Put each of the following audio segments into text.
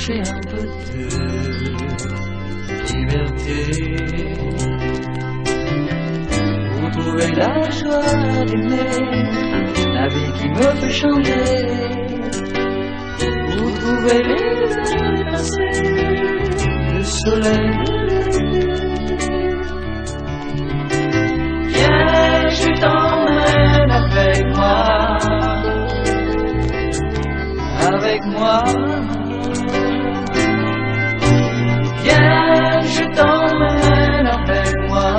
chercher un peu de liberté, pour trouver la joie d'aimer, la vie qui me fait chanter, pour trouver les années passées, le soleil de l'été. Viens, je t'emmène avec moi, avec moi. Viens, je t'emmène avec moi,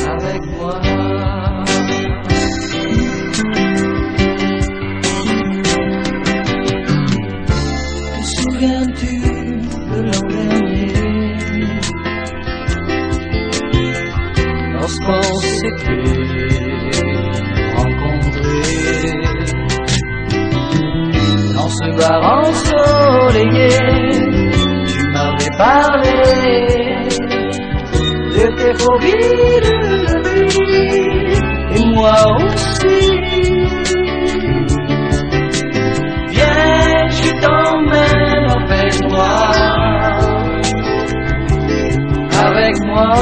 avec moi. Te souviens-tu de l'an dernier, lorsqu'on s'était rencontrés dans ce bar ensoleillé? Tu m'avais parlé de tes phobies de nuit, et moi aussi. Viens, je t'emmène avec moi, avec moi.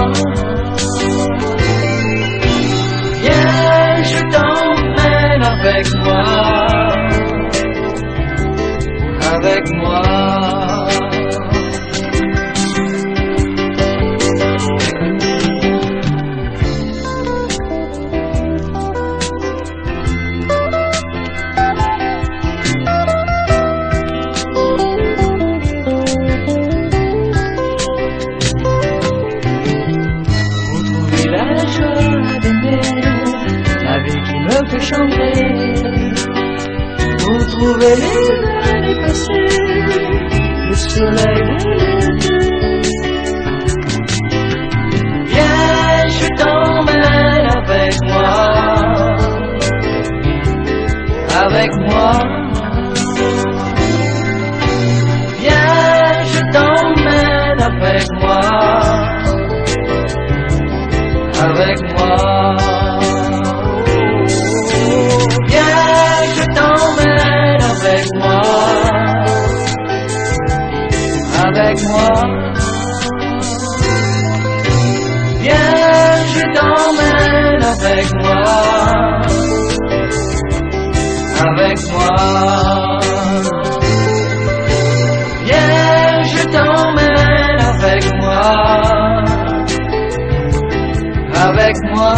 Viens, je t'emmène avec moi, avec moi. Pour trouver la joie d'aimer, la vie qui me fait chanter, pour trouver les années passées, le soleil de l'été. Viens, je t'emmène avec moi, avec moi. Viens, je t'emmène avec moi, avec moi. Viens, je t'emmène avec moi, avec moi. Viens, je t'emmène avec moi, avec moi. Viens, je t'emmène avec moi, avec moi.